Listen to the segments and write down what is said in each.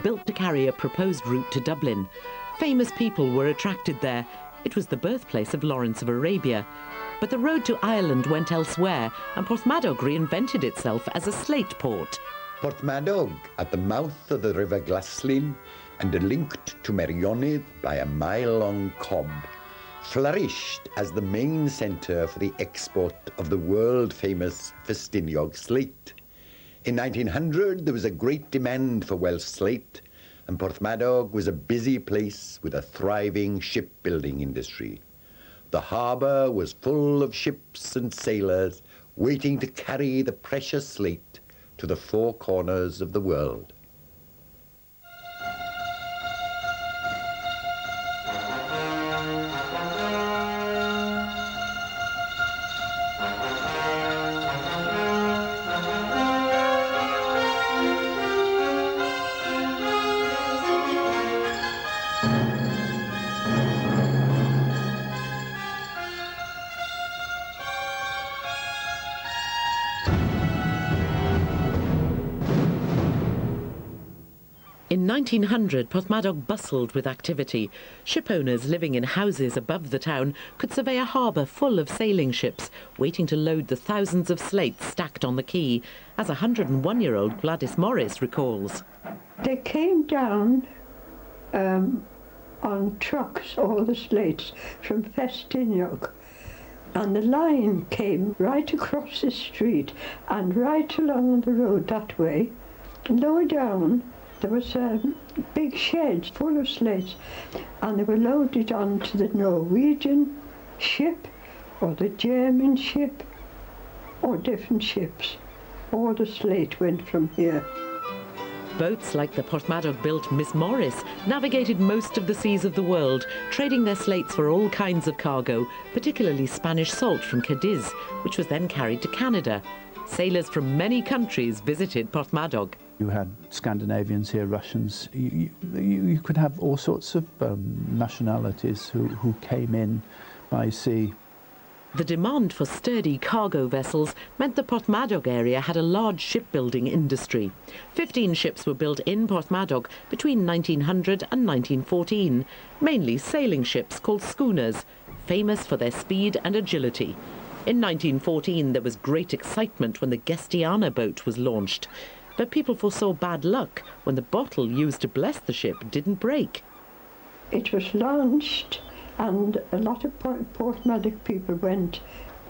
built to carry a proposed route to Dublin. Famous people were attracted there. It was the birthplace of Lawrence of Arabia. But the road to Ireland went elsewhere, and Porthmadog reinvented itself as a slate port. Portmeirion, at the mouth of the River GWLADYS and linked to Meirion by a mile-long cob, flourished as the main centre for the export of the world-famous Ffestiniog slate. In 1900, there was a great demand for Welsh slate, and Porthmadog was a busy place with a thriving shipbuilding industry. The harbour was full of ships and sailors waiting to carry the precious slate to the four corners of the world. In 1900, Porthmadog bustled with activity. Shipowners living in houses above the town could survey a harbour full of sailing ships, waiting to load the thousands of slates stacked on the quay, as 101-year-old Gladys Morris recalls. They came down on trucks, all the slates, from Ffestiniog. And the line came right across the street and right along the road that way. Lower down, there was a big shed full of slates, and they were loaded onto the Norwegian ship or the German ship or different ships. All the slate went from here. Boats like the Porthmadog-built Miss Morris navigated most of the seas of the world, trading their slates for all kinds of cargo, particularly Spanish salt from Cadiz, which was then carried to Canada. Sailors from many countries visited Porthmadog. You had Scandinavians here, Russians. You could have all sorts of nationalities who came in by sea. The demand for sturdy cargo vessels meant the Porthmadog area had a large shipbuilding industry. 15 ships were built in Porthmadog between 1900 and 1914, mainly sailing ships called schooners, famous for their speed and agility. In 1914, there was great excitement when the Gestiana boat was launched. But people foresaw bad luck when the bottle used to bless the ship didn't break. It was launched, and a lot of Porthmadog people went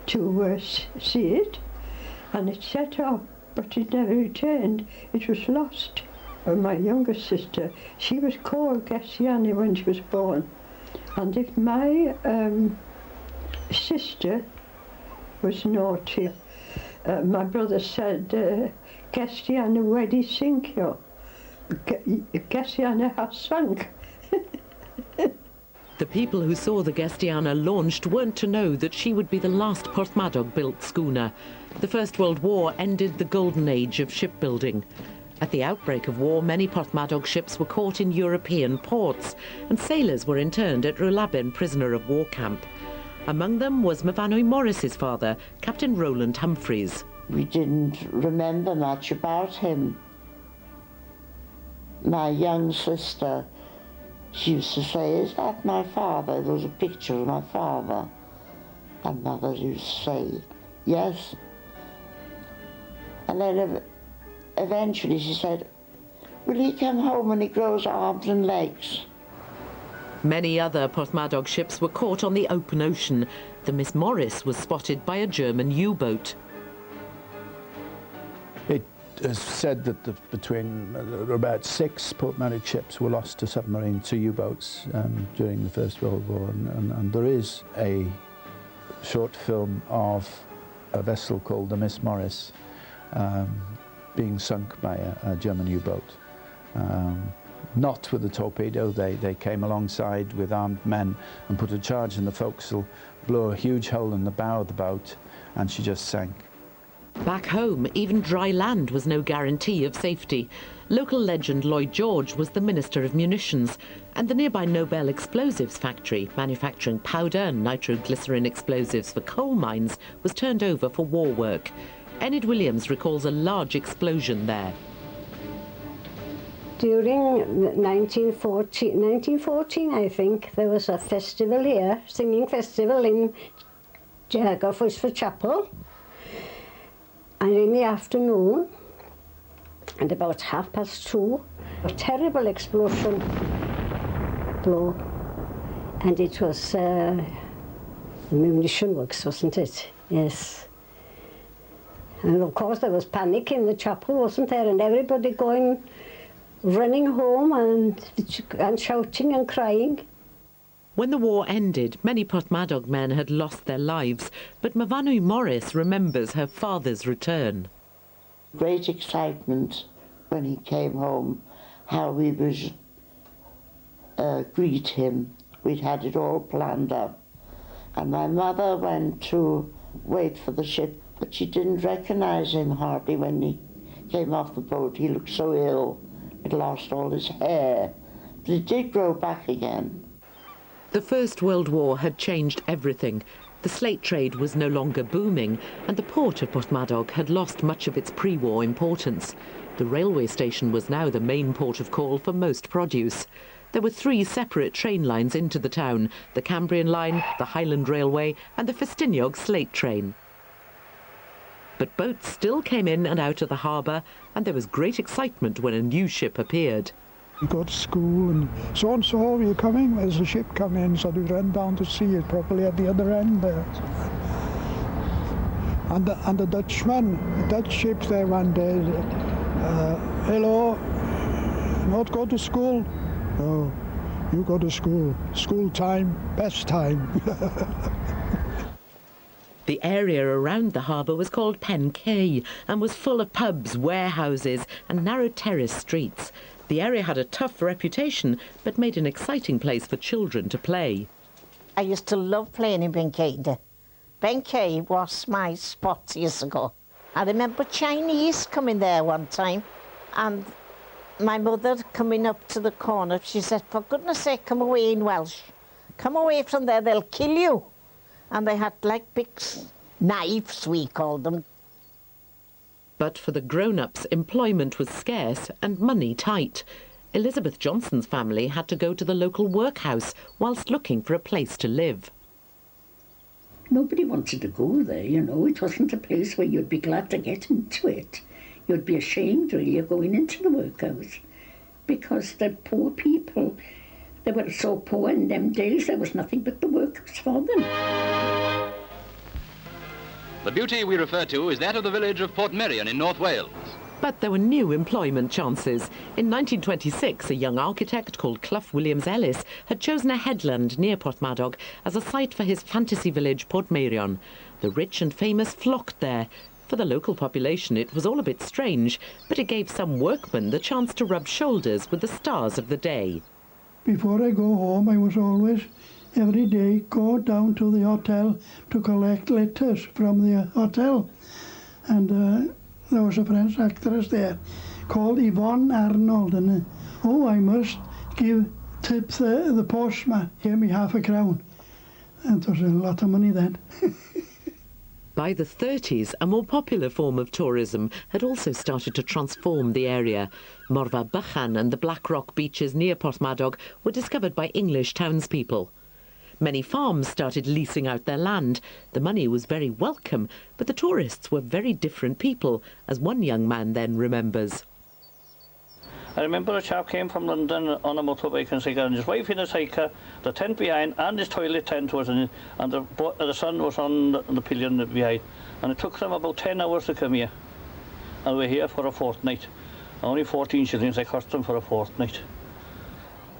to see it, and it set off, but it never returned. It was lost. My younger sister, she was called Gestiana when she was born, and if my sister was naughty, my brother said, GWLADYS, Gestiana has sunk. The people who saw the Gestiana launched weren't to know that she would be the last Porthmadog-built schooner. The First World War ended the golden age of shipbuilding. At the outbreak of war, many Porthmadog ships were caught in European ports, and sailors were interned at LLYWELYN prisoner of war camp. Among them was Myfanwy Morris's father, Captain Roland Humphreys. We didn't remember much about him. My young sister, she used to say, "Is that my father?" There was a picture of my father. And Mother used to say, "Yes." And then eventually she said, "Will he come home when he grows arms and legs?" Many other Porthmadog ships were caught on the open ocean. The Miss Morris was spotted by a German U-boat. It is said that about 6 Porthmadog ships were lost to submarines, to U-boats during the First World War, and there is a short film of a vessel called the Miss Morris being sunk by a German U-boat. Not with a torpedo. They came alongside with armed men and put a charge in the forecastle, blew a huge hole in the bow of the boat, and she just sank. Back home, even dry land was no guarantee of safety. Local legend Lloyd George was the Minister of Munitions, and the nearby Nobel Explosives factory, manufacturing powder and nitroglycerin explosives for coal mines, was turned over for war work. Enid Williams recalls a large explosion there. During 1914, I think, there was a festival here, singing festival in GWLADYS Chapel. And in the afternoon, at about 2:30, a terrible explosion blew. And it was the munition works, wasn't it? Yes. And of course there was panic in the chapel, wasn't there? And everybody running home and shouting and crying. When the war ended, many Pothmadog men had lost their lives, but Myfanwy Morris remembers her father's return. Great excitement when he came home, how we would greet him. We'd had it all planned up. And my mother went to wait for the ship, but she didn't recognise him hardly when he came off the boat. He looked so ill. He'd lost all his hair, but it did grow back again. The First World War had changed everything. The slate trade was no longer booming, and the port of Pothmadog had lost much of its pre-war importance. The railway station was now the main port of call for most produce. There were 3 separate train lines into the town: the Cambrian line, the Highland Railway, and the Ffestiniog slate train. But boats still came in and out of the harbour, and there was great excitement when a new ship appeared. We go to school and so, are you coming? There's a ship coming, so we ran down to see it, probably at the other end there. And the Dutchman, the Dutch ship there one day, hello, not go to school? No, you go to school. School time, best time. The area around the harbour was called Pen Quay and was full of pubs, warehouses and narrow terrace streets. The area had a tough reputation, but made an exciting place for children to play. I used to love playing in Ben Quay. Ben Quay was my spot years ago. I remember Chinese coming there one time, and my mother coming up to the corner, she said, for goodness sake, come away in Welsh. Come away from there, they'll kill you. And they had like big knives, we called them. But for the grown-ups, employment was scarce and money tight. Elizabeth Johnson's family had to go to the local workhouse whilst looking for a place to live. Nobody wanted to go there, you know. It wasn't a place where you'd be glad to get into it. You'd be ashamed, really, of going into the workhouse, because the poor people, they were so poor in them days, there was nothing but the workhouse for them. The beauty we refer to is that of the village of Portmeirion in North Wales. But there were new employment chances. In 1926, a young architect called Clough Williams-Ellis had chosen a headland near Pothmadog as a site for his fantasy village Portmeirion. The rich and famous flocked there. For the local population, it was all a bit strange, but it gave some workmen the chance to rub shoulders with the stars of the day. Before I go home, I was always, every day, go down to the hotel to collect letters from the hotel. And there was a French actress there called Yvonne Arnold, and I must give tips the postman, gave me £0.50. And it was a lot of money then. By the 30s, a more popular form of tourism had also started to transform the area. Morfa Bychan and the Black Rock beaches near Pothmadog were discovered by English townspeople. Many farms started leasing out their land. The money was very welcome, but the tourists were very different people, as one young man then remembers. I remember a chap came from London on a motorbike and cycle, and his wife in a cycle, the tent behind, and his toilet tent was in it, and the son was on the pillion behind. And it took them about 10 hours to come here. And we're here for a fortnight. Only 14 shillings I cost them for a fortnight.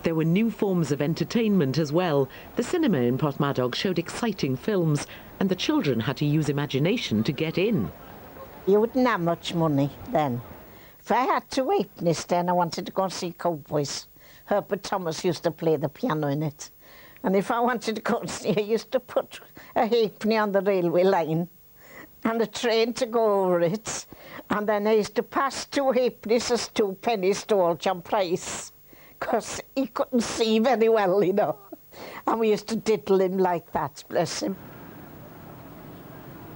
There were new forms of entertainment as well. The cinema in Pothmadog showed exciting films, and the children had to use imagination to get in. You wouldn't have much money then. If I had 2 halfpennies then, I wanted to go and see Cowboys. Herbert Thomas used to play the piano in it. And if I wanted to go and see, I used to put a halfpenny on the railway line and a train to go over it. And then I used to pass 2 halfpennies as 2 pennies to old John Price, because he couldn't see very well, you know. And we used to diddle him like that, bless him.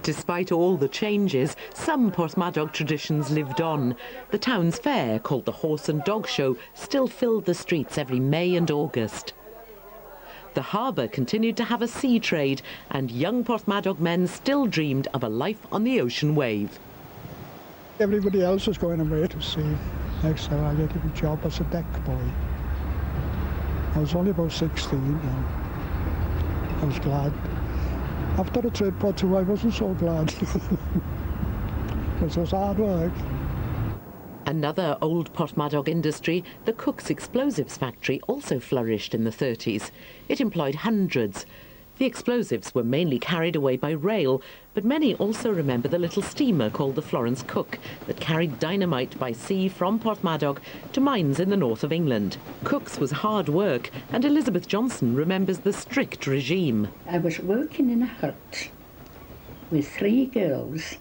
Despite all the changes, some Porthmadog traditions lived on. The town's fair, called the Horse and Dog Show, still filled the streets every May and August. The harbour continued to have a sea trade, and young Porthmadog men still dreamed of a life on the ocean wave. Everybody else was going away to sea. Next time I get a job as a deck boy. I was only about 16 and I was glad. After a trip or two I wasn't so glad. Because it was hard work. Another old Porthmadog industry, the Cook's Explosives Factory, also flourished in the 30s. It employed hundreds. The explosives were mainly carried away by rail, but many also remember the little steamer called the Florence Cook that carried dynamite by sea from Porthmadog to mines in the north of England. Cook's was hard work, and Elizabeth Johnson remembers the strict regime. I was working in a hut with 3 girls,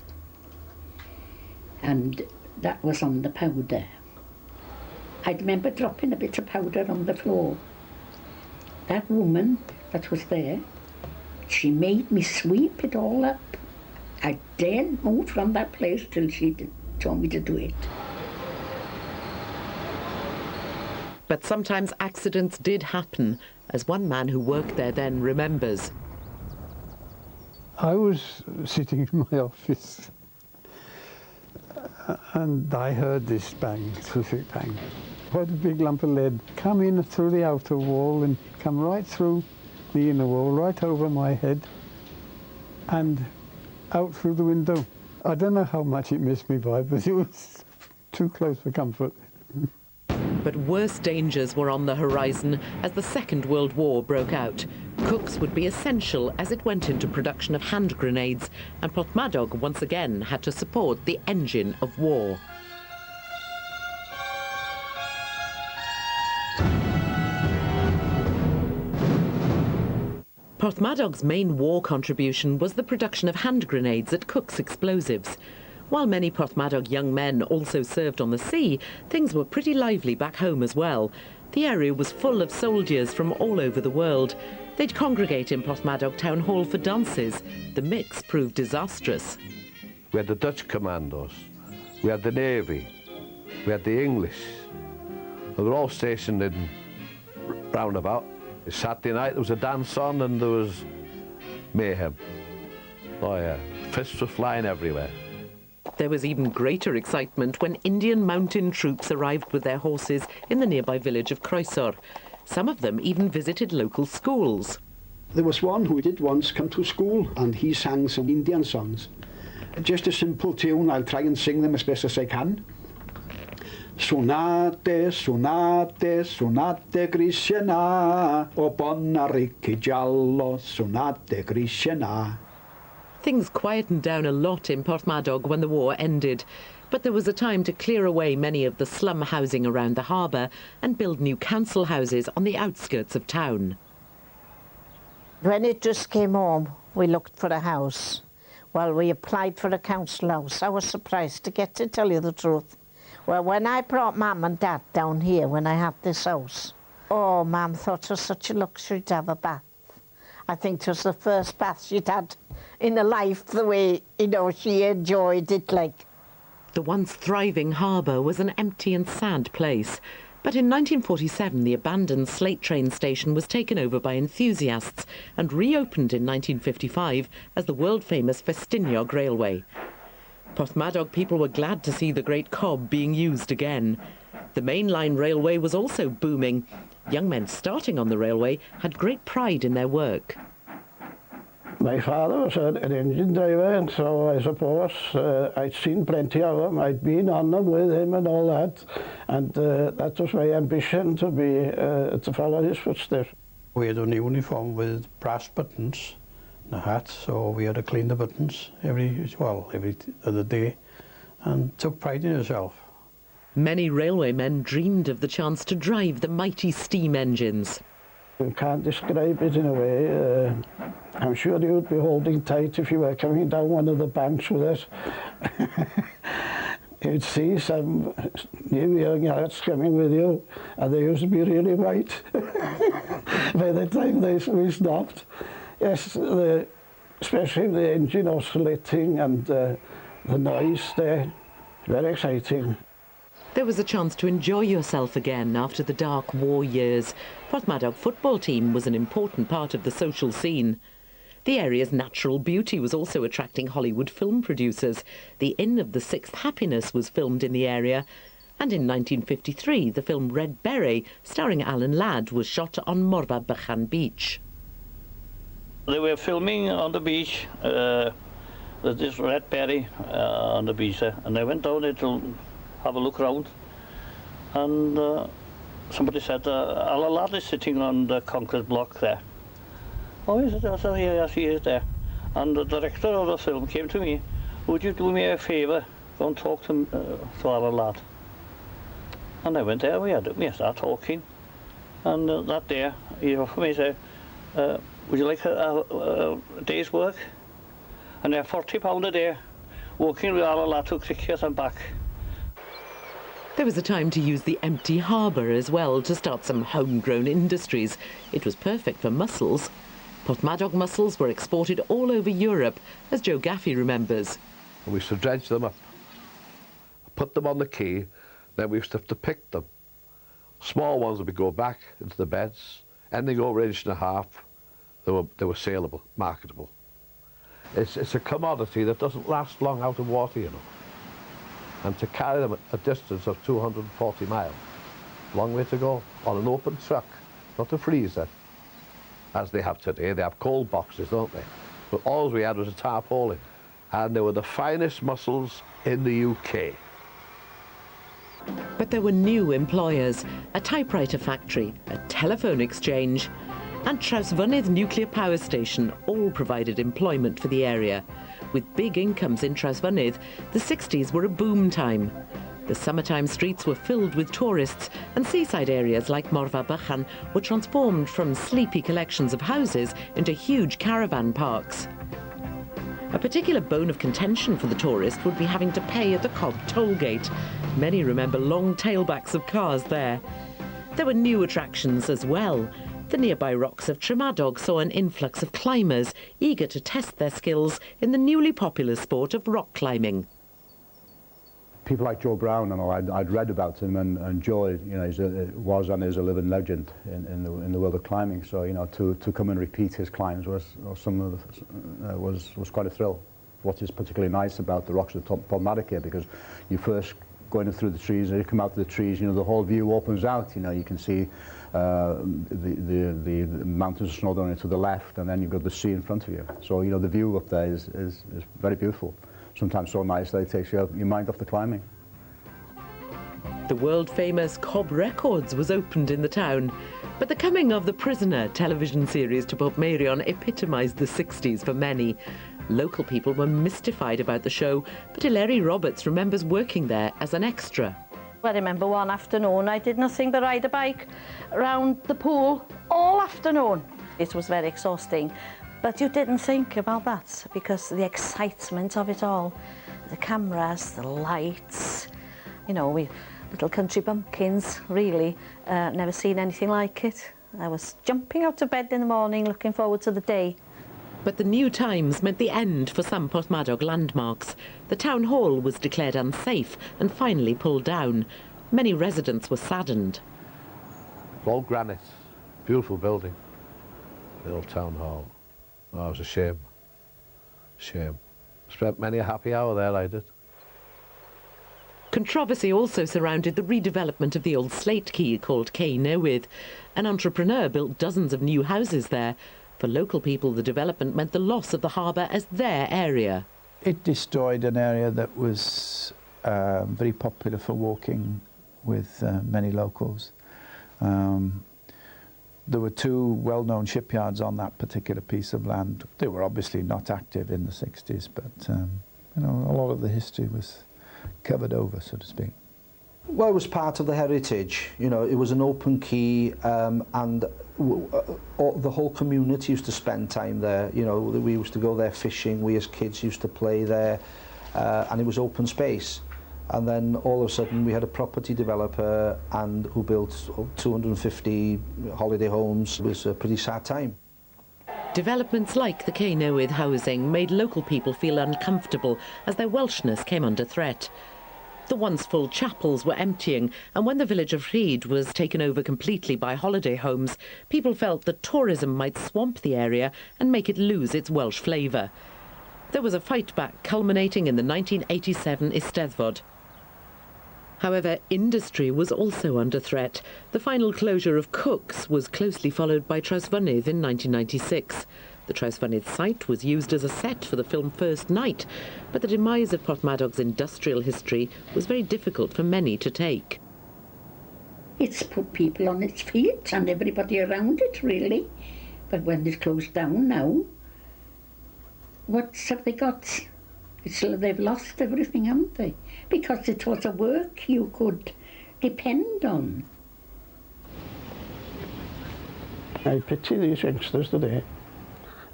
and that was on the powder. I remember dropping a bit of powder on the floor. That woman that was there, she made me sweep it all up. I daren't move from that place till she told me to do it. But sometimes accidents did happen, as one man who worked there then remembers. I was sitting in my office and I heard this bang, terrific bang. Quite a big lump of lead come in through the outer wall and come right through the inner wall, right over my head and out through the window. I don't know how much it missed me by, but it was too close for comfort. But worse dangers were on the horizon as the Second World War broke out. Cook's would be essential as it went into production of hand grenades, and Porthmadog once again had to support the engine of war. Porthmadog's main war contribution was the production of hand grenades at Cook's Explosives. While many Porthmadog young men also served on the sea, things were pretty lively back home as well. The area was full of soldiers from all over the world. They'd congregate in Porthmadog Town Hall for dances. The mix proved disastrous. We had the Dutch commandos, we had the Navy, we had the English. They were all stationed in roundabout. Saturday night there was a dance on and there was mayhem. Oh yeah, fists were flying everywhere. There was even greater excitement when Indian mountain troops arrived with their horses in the nearby village of Croesor. Some of them even visited local schools. There was one who did once come to school and he sang some Indian songs. Just a simple tune, I'll try and sing them as best as I can. Sunate, sunate, sunate Krishna, o bonna rikki jallo, sunate Krishna. Things quietened down a lot in Porthmadog when the war ended, but there was a time to clear away many of the slum housing around the harbour and build new council houses on the outskirts of town. When it just came home, we looked for a house. Well, we applied for a council house. I was surprised to get to tell you the truth. Well, when I brought Mum and Dad down here when I had this house, oh, Mum thought it was such a luxury to have a bath. I think it was the first bath she'd had in her life, the way, you know, she enjoyed it, like. The once thriving harbour was an empty and sad place. But in 1947, the abandoned slate train station was taken over by enthusiasts and reopened in 1955 as the world-famous Ffestiniog Railway. Porthmadog people were glad to see the great cob being used again. The mainline railway was also booming. Young men starting on the railway had great pride in their work. My father was an engine driver, and so I suppose I'd seen plenty of them. I'd been on them with him and all that, and that was my ambition, to follow his footsteps. We had a uniform with brass buttons, and a hat, so we had to clean the buttons every other day, and took pride in yourself. Many railwaymen dreamed of the chance to drive the mighty steam engines. You can't describe it in a way. I'm sure you'd be holding tight if you were coming down one of the banks with it. You'd see some new young lads coming with you, and they used to be really white by the time we stopped. Yes, the especially the engine oscillating and the noise there. Very exciting. There was a chance to enjoy yourself again after the dark war years. Pothmadog football team was an important part of the social scene. The area's natural beauty was also attracting Hollywood film producers. The Inn of the Sixth Happiness was filmed in the area. And in 1953, the film Red Beret, starring Alan Ladd, was shot on Morfa Bychan Beach. They were filming on the beach, this Red Beret on the beach there, and I went down there to have a look around, and somebody said, Alan Ladd is sitting on the concrete block there. Oh, is it? I said, yeah, yes, he is there. And the director of the film came to me, would you do me a favour, go and talk to Alan Ladd? And I went there, we started talking, and that day he offered me, said, would you like a day's work? And they're £40 a day, working with Alan Ladd to cricket and back. There was a time to use the empty harbour as well to start some homegrown industries. It was perfect for mussels. Pothmadog mussels were exported all over Europe, as Joe GAFFEY remembers. We used to dredge them up, put them on the quay, then we used to have to pick them. Small ones would go back into the beds, anything over an inch and a half, they were saleable, marketable. It's a commodity that doesn't last long out of water, you know. And to carry them a distance of 240 miles, long way to go, on an open truck, not a freezer, as they have today. They have cold boxes, don't they? But all we had was a tarpaulin, and they were the finest mussels in the UK. But there were new employers, a typewriter factory, a telephone exchange, and Trausfynydd nuclear power station all provided employment for the area. With big incomes in Trausfynydd, the 60s were a boom time. The summertime streets were filled with tourists, and seaside areas like Morfa Bychan were transformed from sleepy collections of houses into huge caravan parks. A particular bone of contention for the tourist would be having to pay at the Cobb toll gate. Many remember long tailbacks of cars there. There were new attractions as well. The nearby rocks of Pothmadog saw an influx of climbers eager to test their skills in the newly popular sport of rock climbing. People like Joe Brown and all, I'd read about him, and Joe, you know, was and is a living legend in the world of climbing. So, you know, to come and repeat his climbs was quite a thrill. What is particularly nice about the rocks of Pothmadog here, because you first go in through the trees, and you come out of the trees, you know, the whole view opens out. You know, you can see the mountains of Snowdon to the left, and then you've got the sea in front of you. So, you know, the view up there is very beautiful. Sometimes so nice that it takes your mind off the climbing. The world-famous Cobb Records was opened in the town, but the coming of The Prisoner television series to Portmeirion epitomised the 60s for many. Local people were mystified about the show, but Larry Roberts remembers working there as an extra. I remember one afternoon I did nothing but ride a bike around the pool all afternoon. It was very exhausting. But you didn't think about that because the excitement of it all, the cameras, the lights, you know, we little country bumpkins, really, never seen anything like it. I was jumping out of bed in the morning looking forward to the day. But the new times meant the end for some Pothmadog landmarks. The town hall was declared unsafe and finally pulled down. Many residents were saddened. All granite, beautiful building, the old town hall. Oh, it was a shame. Shame. Spent many a happy hour there, I did. Controversy also surrounded the redevelopment of the old slate quay called Quay Newydd. An entrepreneur built dozens of new houses there. For local people, the development meant the loss of the harbour as their area. It destroyed an area that was very popular for walking with many locals. There were two well-known shipyards on that particular piece of land. They were obviously not active in the 60s, but you know, a lot of the history was covered over, so to speak. Well, it was part of the heritage. You know, it was an open quay, and the whole community used to spend time there. You know, we used to go there fishing. We as kids used to play there, and it was open space. And then all of a sudden we had a property developer who built 250 holiday homes. It was a pretty sad time. Developments like the Cynewydd housing made local people feel uncomfortable as their Welshness came under threat. The once full chapels were emptying, and when the village of Rhyd was taken over completely by holiday homes, people felt that tourism might swamp the area and make it lose its Welsh flavour. There was a fight back culminating in the 1987 Eisteddfod. However, industry was also under threat. The final closure of Cooks was closely followed by Trawsfynydd in 1996. The Trawsfynydd site was used as a set for the film First Night, but the demise of Porthmadog's industrial history was very difficult for many to take. It's put people on its feet and everybody around it, really. But when it's closed down now, what have they got? They've lost everything, haven't they? Because it was a work you could depend on. I pity these youngsters today.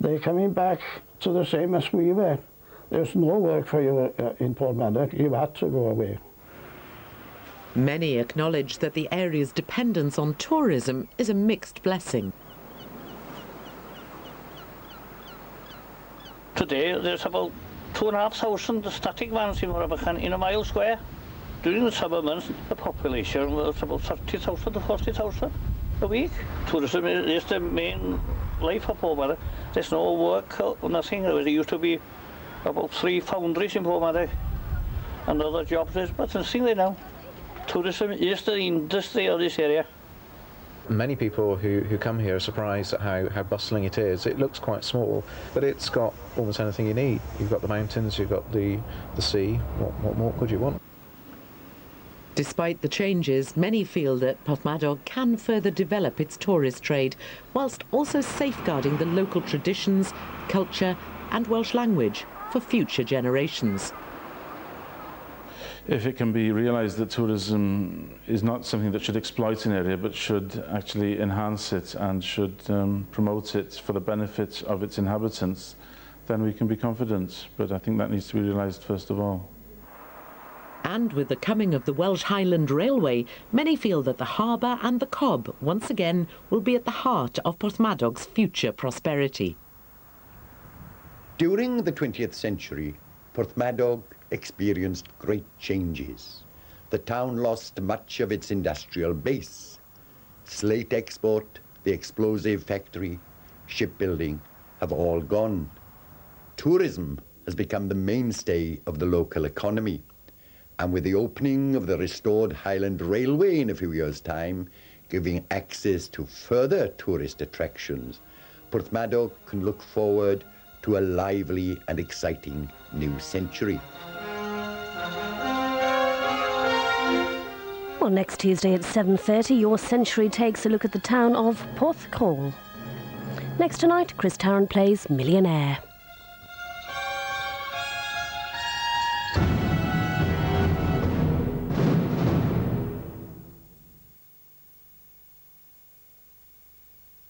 They're coming back to the same as we were. There's no work for you in Portmeirion. You had to go away. Many acknowledge that the area's dependence on tourism is a mixed blessing. Today there's about 2,500 static vans in a mile square. During the summer months, the population was about 30,000 to 40,000 a week. Tourism is the main life of Portmeirion. There's no work or nothing. There used to be about 3 foundries in Portmeirion and other jobs, but nothing there now. Tourism is the industry of this area. Many people who come here are surprised at how bustling it is. It looks quite small, but it's got almost anything you need. You've got the mountains, you've got the sea. What more could you want? Despite the changes, many feel that Pothmadog can further develop its tourist trade, whilst also safeguarding the local traditions, culture and Welsh language for future generations. If it can be realised that tourism is not something that should exploit an area but should actually enhance it and should promote it for the benefit of its inhabitants, then we can be confident. But I think that needs to be realised first of all. And with the coming of the Welsh Highland Railway, many feel that the harbour and the Cobb once again will be at the heart of Porthmadog's future prosperity. During the 20th century, Porthmadog experienced great changes. The town lost much of its industrial base. Slate export, the explosive factory, shipbuilding have all gone. Tourism has become the mainstay of the local economy. And with the opening of the restored Highland Railway in a few years' time, giving access to further tourist attractions, Porthmadog can look forward to a lively and exciting new century. Well, next Tuesday at 7:30, Your Century takes a look at the town of Porthcawl. Next tonight, Chris Tarrant plays Millionaire.